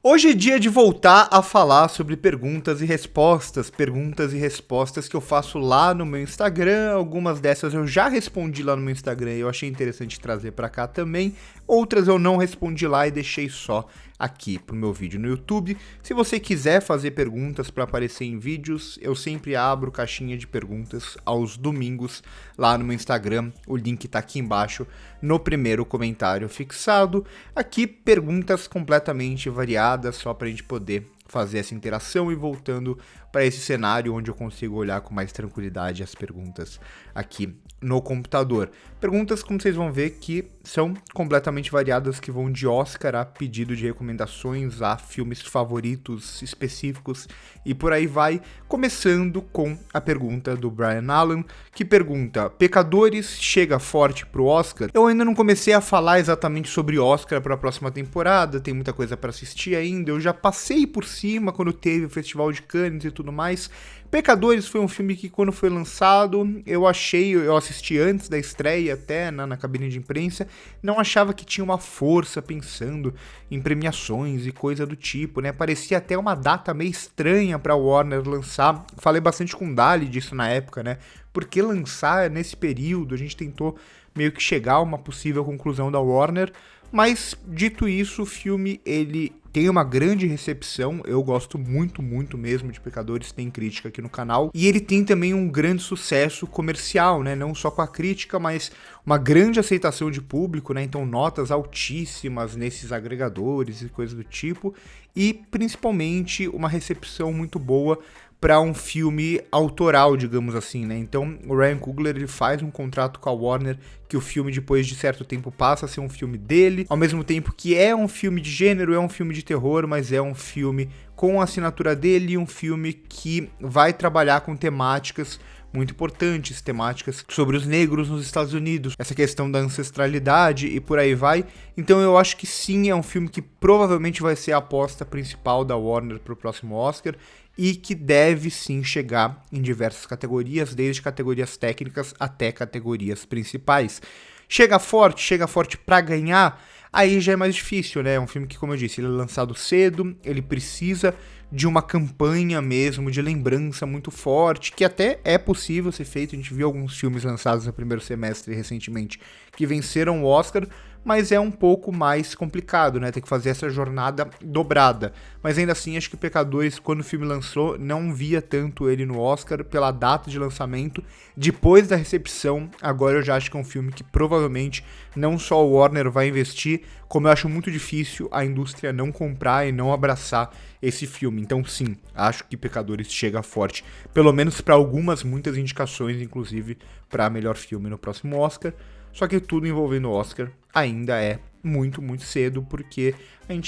Hoje é dia de voltar a falar sobre perguntas e respostas que eu faço lá no meu Instagram. Algumas dessas eu já respondi lá no meu Instagram e eu achei interessante trazer pra cá também. Outras eu não respondi lá e deixei só aqui pro meu vídeo no YouTube. Se você quiser fazer perguntas para aparecer em vídeos, eu sempre abro caixinha de perguntas aos domingos lá no meu Instagram. O link tá aqui embaixo no primeiro comentário fixado. Aqui perguntas completamente variadas, só pra gente poder fazer essa interação e voltando para esse cenário onde eu consigo olhar com mais tranquilidade as perguntas aqui no computador. Perguntas, como vocês vão ver, que são completamente variadas, que vão de Oscar a pedido de recomendações a filmes favoritos específicos e por aí vai, começando com a pergunta do Brian Allen, que pergunta: Pecadores chega forte pro Oscar? Eu ainda não comecei a falar exatamente sobre Oscar para a próxima temporada, tem muita coisa para assistir ainda, eu já passei por cima quando teve o Festival de Cannes e tudo mais. Pecadores foi um filme que, quando foi lançado, eu assisti antes da estreia até na cabine de imprensa, não achava que tinha uma força pensando em premiações e coisa do tipo, né? Parecia até uma data meio estranha pra Warner lançar. Falei bastante com o Dali disso na época, né? Por que lançar nesse período? A gente tentou meio que chegar a uma possível conclusão da Warner, mas dito isso, o filme ele tem uma grande recepção, eu gosto muito mesmo de Pecadores, tem crítica aqui no canal, e ele tem também um grande sucesso comercial, né, não só com a crítica, mas uma grande aceitação de público, né, então notas altíssimas nesses agregadores e coisas do tipo, e principalmente uma recepção muito boa para um filme autoral, digamos assim, né? Então, o Ryan Coogler ele faz um contrato com a Warner que o filme, depois de certo tempo, passa a ser um filme dele, ao mesmo tempo que é um filme de gênero, é um filme de terror, mas é um filme com a assinatura dele e um filme que vai trabalhar com temáticas muito importantes, temáticas sobre os negros nos Estados Unidos, essa questão da ancestralidade e por aí vai. Então eu acho que sim, é um filme que provavelmente vai ser a aposta principal da Warner para o próximo Oscar e que deve sim chegar em diversas categorias, desde categorias técnicas até categorias principais. Chega forte para ganhar, aí já é mais difícil, né? É um filme que, como eu disse, ele é lançado cedo, ele precisa de uma campanha mesmo, de lembrança muito forte, que até é possível ser feito. A gente viu alguns filmes lançados no primeiro semestre recentemente que venceram o Oscar, mas é um pouco mais complicado, né? Tem que fazer essa jornada dobrada. Mas ainda assim, acho que Pecadores, quando o filme lançou, não via tanto ele no Oscar pela data de lançamento. Depois da recepção, agora eu já acho que é um filme que provavelmente não só o Warner vai investir, como eu acho muito difícil a indústria não comprar e não abraçar esse filme. Então sim, acho que Pecadores chega forte, pelo menos para muitas indicações, inclusive para melhor filme no próximo Oscar. Só que tudo envolvendo o Oscar ainda é muito cedo, porque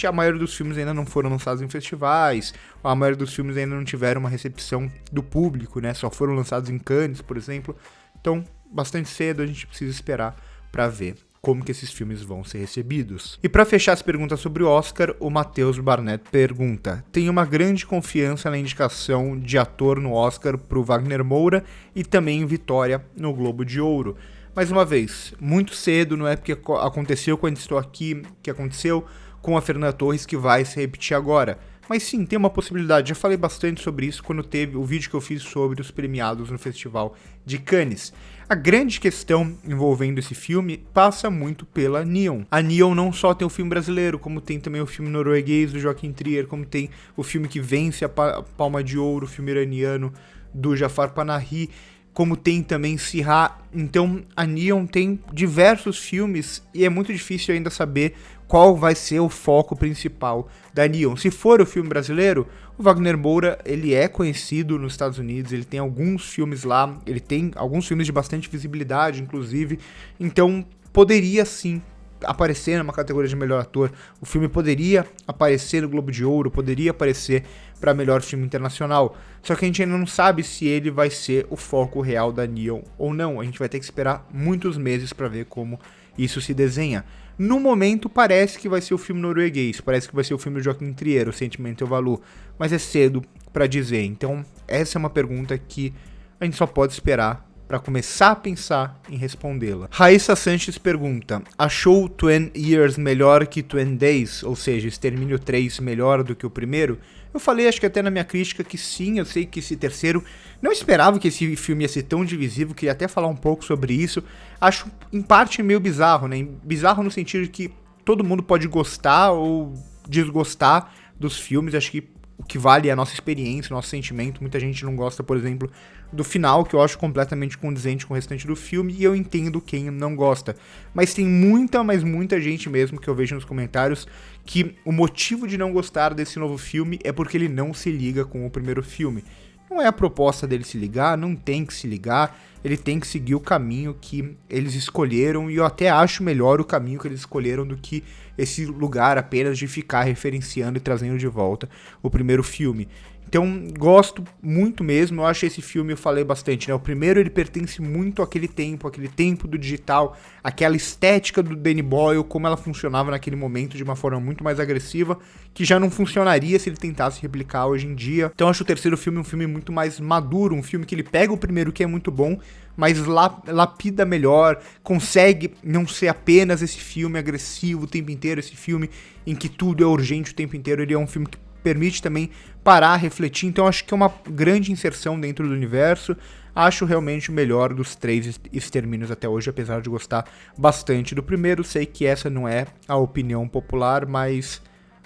a maioria dos filmes ainda não foram lançados em festivais, a maioria dos filmes ainda não tiveram uma recepção do público, né? Só foram lançados em Cannes, por exemplo. Então, bastante cedo, a gente precisa esperar para ver como que esses filmes vão ser recebidos. E para fechar as perguntas sobre o Oscar, o Matheus Barnett pergunta: tenho uma grande confiança na indicação de ator no Oscar pro Wagner Moura e também em vitória no Globo de Ouro. Mais uma vez, muito cedo, não é porque aconteceu quando estou aqui, que aconteceu com a Fernanda Torres, que vai se repetir agora. Mas sim, tem uma possibilidade, já falei bastante sobre isso quando teve o vídeo que eu fiz sobre os premiados no Festival de Cannes. A grande questão envolvendo esse filme passa muito pela Neon. A Neon não só tem o filme brasileiro, como tem também o filme norueguês do Joachim Trier, como tem o filme que vence a Palma de Ouro, o filme iraniano do Jafar Panahi, como tem também Sirha. Então a Neon tem diversos filmes e é muito difícil ainda saber qual vai ser o foco principal da Neon. Se for o filme brasileiro, o Wagner Moura, ele é conhecido nos Estados Unidos, ele tem alguns filmes lá, ele tem alguns filmes de bastante visibilidade, inclusive, então poderia sim aparecer numa categoria de melhor ator, o filme poderia aparecer no Globo de Ouro, poderia aparecer para melhor filme internacional, só que a gente ainda não sabe se ele vai ser o foco real da Neon ou não. A gente vai ter que esperar muitos meses para ver como isso se desenha. No momento parece que vai ser o filme norueguês, parece que vai ser o filme do Joachim Trier, O Sentimento e o Valor, mas é cedo para dizer. Então essa é uma pergunta que a gente só pode esperar para começar a pensar em respondê-la. Raíssa Sanches pergunta: achou 20 Years melhor que 20 Days? Ou seja, Extermínio 3 melhor do que o primeiro? Eu falei, acho que até na minha crítica, que sim, eu sei que esse terceiro... Não esperava que esse filme ia ser tão divisivo, queria até falar um pouco sobre isso. Acho, em parte, meio bizarro, né? Bizarro no sentido de que todo mundo pode gostar ou desgostar dos filmes. Acho que o que vale é a nossa experiência, o nosso sentimento. Muita gente não gosta, por exemplo, do final, que eu acho completamente condizente com o restante do filme, e eu entendo quem não gosta. Mas tem muita, mas muita gente mesmo, que eu vejo nos comentários, que o motivo de não gostar desse novo filme é porque ele não se liga com o primeiro filme. Não é a proposta dele se ligar, não tem que se ligar, ele tem que seguir o caminho que eles escolheram, e eu até acho melhor o caminho que eles escolheram do que esse lugar apenas de ficar referenciando e trazendo de volta o primeiro filme. Então, gosto muito mesmo, eu acho esse filme, eu falei bastante, né? O primeiro, ele pertence muito àquele tempo do digital, aquela estética do Danny Boyle, como ela funcionava naquele momento de uma forma muito mais agressiva, que já não funcionaria se ele tentasse replicar hoje em dia. Então, eu acho o terceiro filme um filme muito mais maduro, um filme que ele pega o primeiro, que é muito bom, mas lapida melhor, consegue não ser apenas esse filme agressivo o tempo inteiro, esse filme em que tudo é urgente o tempo inteiro. Ele é um filme que permite também parar, refletir, então acho que é uma grande inserção dentro do universo. Acho realmente o melhor dos 3 Extermínios até hoje, apesar de gostar bastante do primeiro. Sei que essa não é a opinião popular, mas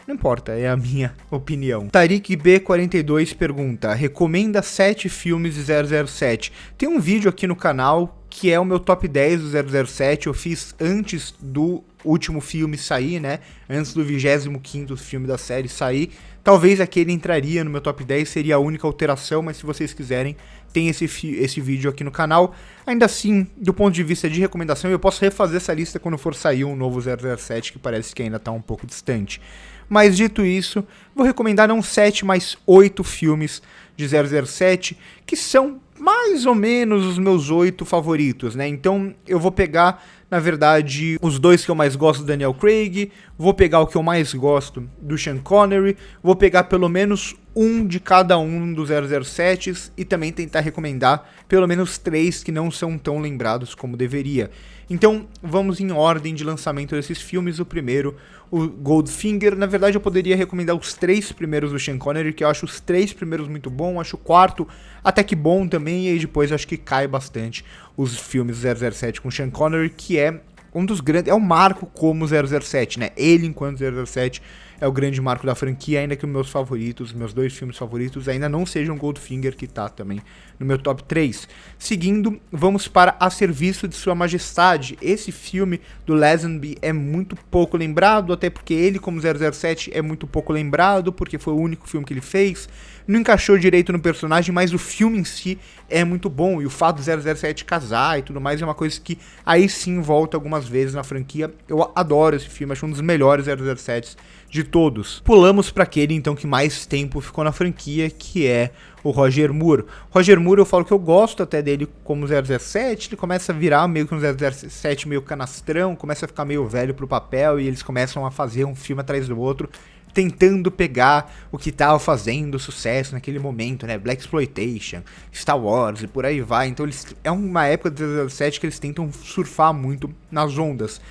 não importa, é a minha opinião. Tariq B42 pergunta: recomenda 7 filmes de 007. Tem um vídeo aqui no canal que é o meu top 10 do 007, eu fiz antes do último filme sair, né? Antes do 25º filme da série sair. Talvez aquele entraria no meu top 10, seria a única alteração, mas se vocês quiserem, tem esse vídeo aqui no canal. Ainda assim, do ponto de vista de recomendação, eu posso refazer essa lista quando for sair um novo 007, que parece que ainda está um pouco distante. Mas dito isso, vou recomendar não 7, mas 8 filmes de 007, que são mais ou menos os meus 8 favoritos, né? Então eu vou pegar, na verdade, os 2 que eu mais gosto do Daniel Craig, vou pegar o que eu mais gosto do Sean Connery, vou pegar pelo menos um de cada um dos 007s e também tentar recomendar pelo menos 3 que não são tão lembrados como deveria. Então vamos em ordem de lançamento desses filmes. O primeiro, o Goldfinger. Na verdade eu poderia recomendar os 3 primeiros do Sean Connery, que eu acho os 3 primeiros muito bom, acho o quarto até que bom também, e aí depois acho que cai bastante os filmes do 007 com Sean Connery, que é um dos grandes, é um marco como 007, né? Ele enquanto 007 é o grande marco da franquia, ainda que os meus favoritos, meus 2 filmes favoritos ainda não sejam Goldfinger, que tá também no meu top 3. Seguindo, vamos para A Serviço de Sua Majestade. Esse filme do Lazenby é muito pouco lembrado, até porque ele como 007 é muito pouco lembrado, porque foi o único filme que ele fez. Não encaixou direito no personagem, mas o filme em si é muito bom, e o fato do 007 casar e tudo mais é uma coisa que aí sim volta algumas vezes na franquia. Eu adoro esse filme, acho um dos melhores 007s de todos. Pulamos para aquele então que mais tempo ficou na franquia, que é o Roger Moore. Roger Moore, eu falo que eu gosto até dele como 007, ele começa a virar meio que um 007 meio canastrão, começa a ficar meio velho pro papel, e eles começam a fazer um filme atrás do outro, tentando pegar o que tava fazendo sucesso naquele momento, né? Blaxploitation, Star Wars e por aí vai. Então é uma época do 007 que eles tentam surfar muito nas ondas.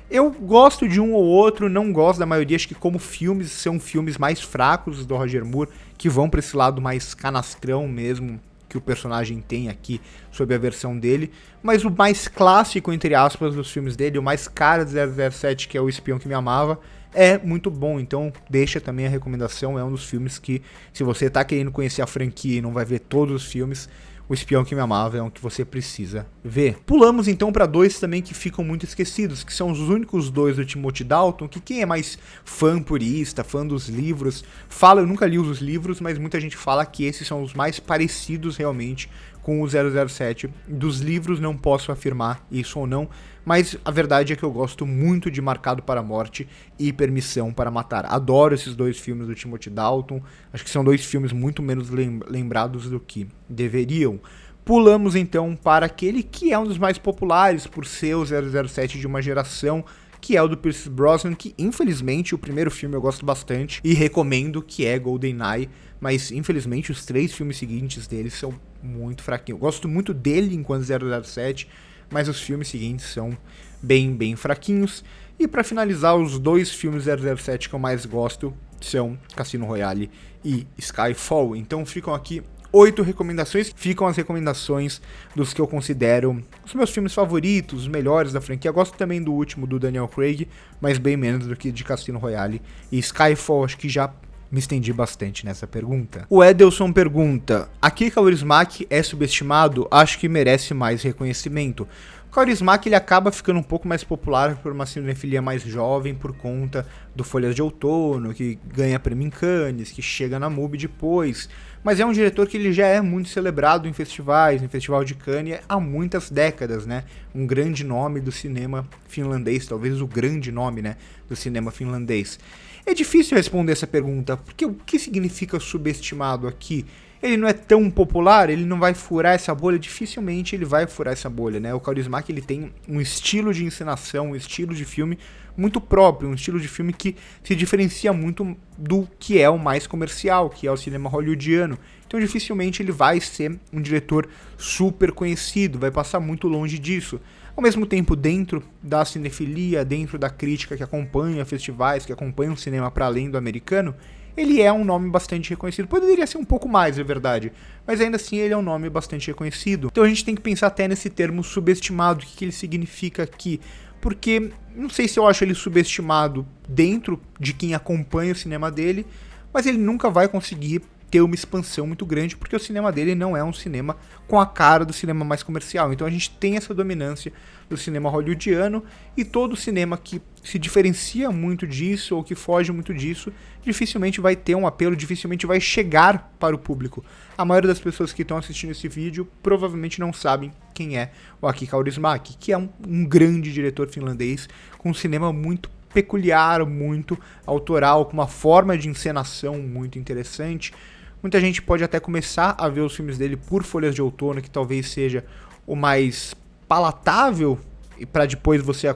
Eu gosto de um ou outro, não gosto da maioria, acho que como filmes, são filmes mais fracos do Roger Moore, que vão para esse lado mais canastrão mesmo, que o personagem tem aqui sob a versão dele. Mas o mais clássico, entre aspas, dos filmes dele, o mais cara de 007, que é O Espião que Me Amava, é muito bom. Então deixa também a recomendação, é um dos filmes que, se você tá querendo conhecer a franquia e não vai ver todos os filmes, O Espião que Me Amava é um que você precisa ver. Pulamos então para 2 também que ficam muito esquecidos, que são os únicos 2 do Timothy Dalton, que quem é mais fã purista, fã dos livros, fala, eu nunca li os livros, mas muita gente fala que esses são os mais parecidos realmente com o 007. Dos livros não posso afirmar isso ou não, mas a verdade é que eu gosto muito de Marcado para a Morte e Permissão para Matar. Adoro esses 2 filmes do Timothy Dalton, acho que são 2 filmes muito menos lembrados do que deveriam. Pulamos então para aquele que é um dos mais populares por ser o 007 de uma geração, que é o do Pierce Brosnan, que infelizmente o primeiro filme eu gosto bastante e recomendo, que é GoldenEye, mas infelizmente os 3 filmes seguintes dele são muito fraquinhos. Eu gosto muito dele enquanto 007, mas os filmes seguintes são bem fraquinhos. E para finalizar, os 2 filmes 007 que eu mais gosto são Cassino Royale e Skyfall. Então ficam aqui 8 recomendações, ficam as recomendações dos que eu considero os meus filmes favoritos, os melhores da franquia. Eu gosto também do último, do Daniel Craig, mas bem menos do que de Cassino Royale e Skyfall. Acho que já me estendi bastante nessa pergunta. O Edelson pergunta: Akira Kaurismäki é subestimado? Acho que merece mais reconhecimento. O Kaurismäki ele acaba ficando um pouco mais popular por uma cinefilia mais jovem, por conta do Folhas de Outono, que ganha prêmio em Cannes, que chega na MUBI depois. Mas é um diretor que ele já é muito celebrado em festivais, no Festival de Cannes, há muitas décadas, né? Um grande nome do cinema finlandês, talvez o grande nome, né, do cinema finlandês. É difícil responder essa pergunta, porque o que significa subestimado aqui? Ele não é tão popular, ele não vai furar essa bolha, dificilmente ele vai furar essa bolha, né? O Kaurismäki ele tem um estilo de encenação, um estilo de filme muito próprio, um estilo de filme que se diferencia muito do que é o mais comercial, que é o cinema hollywoodiano. Então dificilmente ele vai ser um diretor super conhecido, vai passar muito longe disso. Ao mesmo tempo, dentro da cinefilia, dentro da crítica que acompanha festivais, que acompanha o cinema para além do americano, ele é um nome bastante reconhecido. Poderia ser um pouco mais, é verdade, mas ainda assim ele é um nome bastante reconhecido. Então a gente tem que pensar até nesse termo subestimado, o que ele significa aqui. Porque não sei se eu acho ele subestimado dentro de quem acompanha o cinema dele, mas ele nunca vai conseguir ter uma expansão muito grande, porque o cinema dele não é um cinema com a cara do cinema mais comercial. Então a gente tem essa dominância do cinema hollywoodiano, e todo cinema que se diferencia muito disso, ou que foge muito disso, dificilmente vai ter um apelo, dificilmente vai chegar para o público. A maioria das pessoas que estão assistindo esse vídeo provavelmente não sabem quem é o Akira Kaurismäki, que é um grande diretor finlandês, com um cinema muito peculiar, muito autoral, com uma forma de encenação muito interessante. Muita gente pode até começar a ver os filmes dele por Folhas de Outono, que talvez seja o mais palatável, e para depois você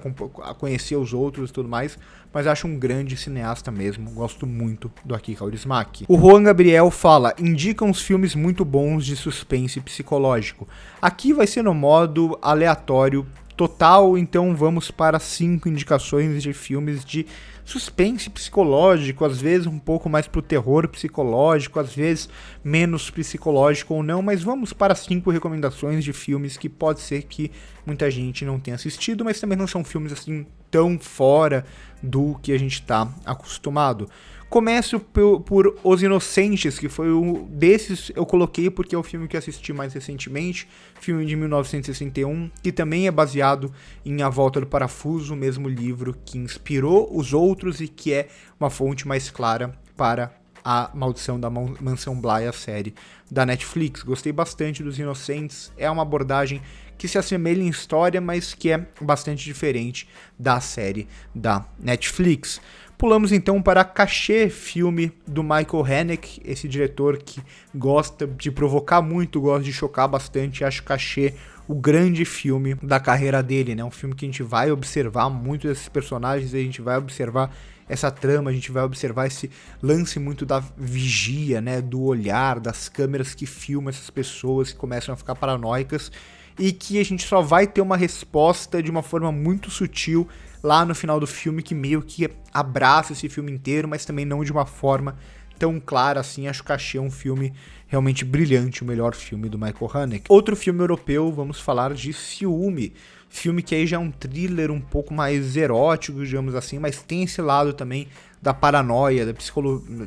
conhecer os outros e tudo mais, mas acho um grande cineasta mesmo, gosto muito do Akira Kaurismäki. O Juan Gabriel fala: indica uns filmes muito bons de suspense psicológico. Aqui vai ser no modo aleatório total, então vamos para 5 indicações de filmes de suspense psicológico, às vezes um pouco mais pro terror psicológico, às vezes menos psicológico ou não, mas vamos para 5 recomendações de filmes que pode ser que muita gente não tenha assistido, mas também não são filmes assim tão fora do que a gente tá acostumado. Começo por Os Inocentes, que foi um desses eu coloquei porque é o filme que assisti mais recentemente, filme de 1961, que também é baseado em A Volta do Parafuso, o mesmo livro que inspirou os outros e que é uma fonte mais clara para A Maldição da Mansão Bly, a série da Netflix. Gostei bastante dos Inocentes, é uma abordagem que se assemelha em história, mas que é bastante diferente da série da Netflix. Pulamos então para Cachê, filme do Michael Haneke, esse diretor que gosta de provocar muito, gosta de chocar bastante. Acho Cachê o grande filme da carreira dele, né? Um filme que a gente vai observar muito desses personagens, a gente vai observar essa trama, a gente vai observar esse lance muito da vigia, né? Do olhar, das câmeras que filmam essas pessoas que começam a ficar paranoicas, e que a gente só vai ter uma resposta de uma forma muito sutil lá no final do filme, que meio que abraça esse filme inteiro, mas também não de uma forma tão clara assim. Acho que Cachê é um filme realmente brilhante, o melhor filme do Michael Haneke. Outro filme europeu, vamos falar de Ciúme, filme que aí já é um thriller um pouco mais erótico, digamos assim, mas tem esse lado também da paranoia,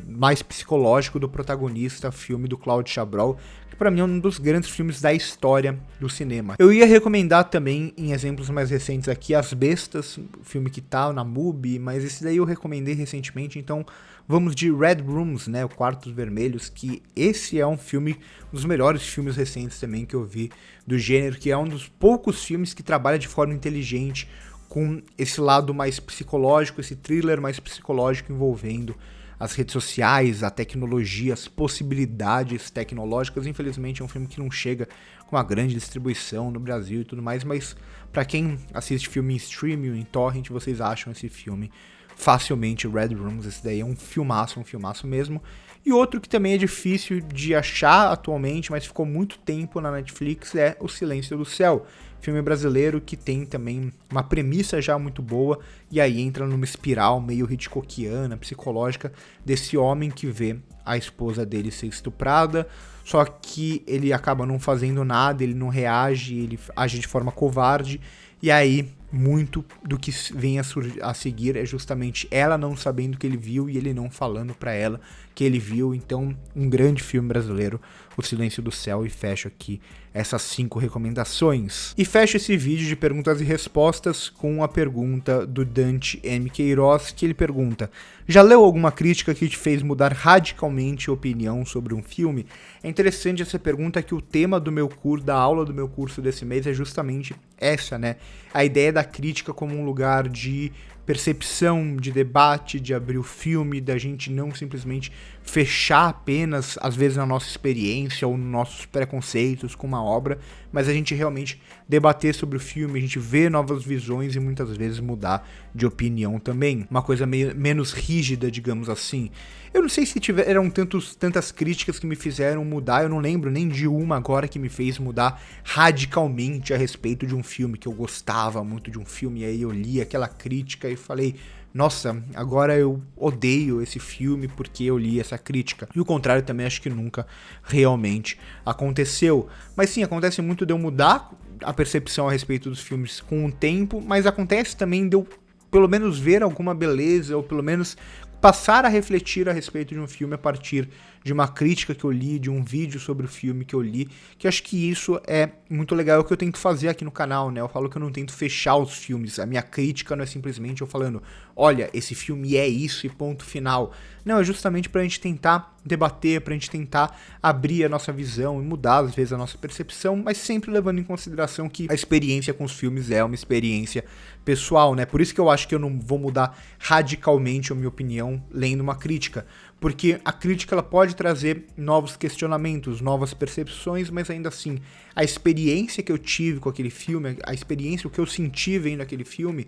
mais psicológico do protagonista, filme do Claude Chabrol, que pra mim é um dos grandes filmes da história do cinema. Eu ia recomendar também, em exemplos mais recentes aqui, As Bestas, filme que tá na MUBI, mas esse daí eu recomendei recentemente, então vamos de Red Rooms, né, o Quartos Vermelhos, que esse é um filme, um dos melhores filmes recentes também que eu vi do gênero, que é um dos poucos filmes que trabalha de forma inteligente com esse lado mais psicológico, esse thriller mais psicológico envolvendo as redes sociais, a tecnologia, as possibilidades tecnológicas. Infelizmente é um filme que não chega com uma grande distribuição no Brasil e tudo mais, mas para quem assiste filme em streaming, em torrent, vocês acham esse filme facilmente. Red Rooms, esse daí é um filmaço mesmo. E outro que também é difícil de achar atualmente, mas ficou muito tempo na Netflix, é O Silêncio do Céu. Filme brasileiro que tem também uma premissa já muito boa, e aí entra numa espiral meio Hitchcockiana, psicológica, desse homem que vê a esposa dele ser estuprada, só que ele acaba não fazendo nada, ele não reage, ele age de forma covarde, e aí muito do que vem a seguir é justamente ela não sabendo o que ele viu e ele não falando pra ela que ele viu. Então, um grande filme brasileiro, O Silêncio do Céu, e fecho aqui essas 5 recomendações. E fecho esse vídeo de perguntas e respostas com a pergunta do Dante M. Queiroz, que ele pergunta: já leu alguma crítica que te fez mudar radicalmente a opinião sobre um filme? É interessante essa pergunta, que o tema do meu curso, da aula do meu curso desse mês, é justamente essa, né? A ideia da crítica como um lugar de percepção, de debate, de abrir o filme, da gente não simplesmente fechar apenas, às vezes, na nossa experiência ou nos nossos preconceitos com uma obra, mas a gente realmente debater sobre o filme, a gente ver novas visões e muitas vezes mudar de opinião também. Uma coisa menos rígida, digamos assim. Eu não sei se tiveram tantas críticas que me fizeram mudar, eu não lembro nem de uma agora que me fez mudar radicalmente a respeito de um filme, que eu gostava muito de um filme, e aí eu li aquela crítica e falei: nossa, agora eu odeio esse filme porque eu li essa crítica. E o contrário também acho que nunca realmente aconteceu. Mas sim, acontece muito de eu mudar a percepção a respeito dos filmes com o tempo, mas acontece também de eu pelo menos ver alguma beleza, ou pelo menos passar a refletir a respeito de um filme a partir de uma crítica que eu li, de um vídeo sobre o filme que eu li, que acho que isso é muito legal, é o que eu tento fazer aqui no canal, né? Eu falo que eu não tento fechar os filmes, a minha crítica não é simplesmente eu falando: olha, esse filme é isso e ponto final. Não, é justamente pra gente tentar debater, pra gente tentar abrir a nossa visão e mudar às vezes a nossa percepção, mas sempre levando em consideração que a experiência com os filmes é uma experiência pessoal, né? Por isso que eu acho que eu não vou mudar radicalmente a minha opinião lendo uma crítica, porque a crítica ela pode trazer novos questionamentos, novas percepções, mas ainda assim, a experiência que eu tive com aquele filme, a experiência, o que eu senti vendo aquele filme,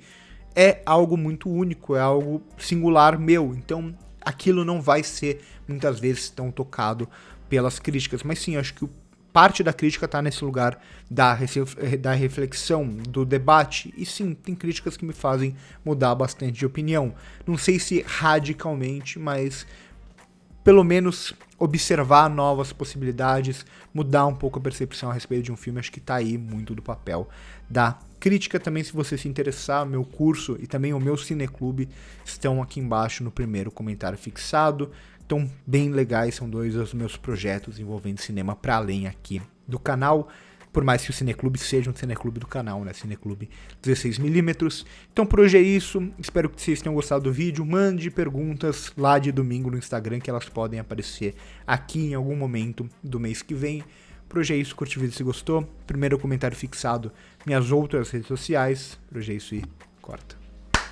é algo muito único, é algo singular meu. Então, aquilo não vai ser, muitas vezes, tão tocado pelas críticas. Mas sim, acho que parte da crítica está nesse lugar da reflexão, do debate. E sim, tem críticas que me fazem mudar bastante de opinião. Não sei se radicalmente, mas pelo menos observar novas possibilidades, mudar um pouco a percepção a respeito de um filme. Acho que tá aí muito do papel da crítica. Também, se você se interessar, meu curso e também o meu cineclube estão aqui embaixo no primeiro comentário fixado. Então, bem legais, são 2 dos meus projetos envolvendo cinema para além aqui do canal. Por mais que o Cineclube seja um cineclube do canal, né? Cineclube 16mm. Então por hoje é isso. Espero que vocês tenham gostado do vídeo. Mande perguntas lá de domingo no Instagram, que elas podem aparecer aqui em algum momento do mês que vem. Por hoje é isso. Curte o vídeo se gostou. Primeiro comentário fixado, minhas outras redes sociais. Por hoje é isso e corta.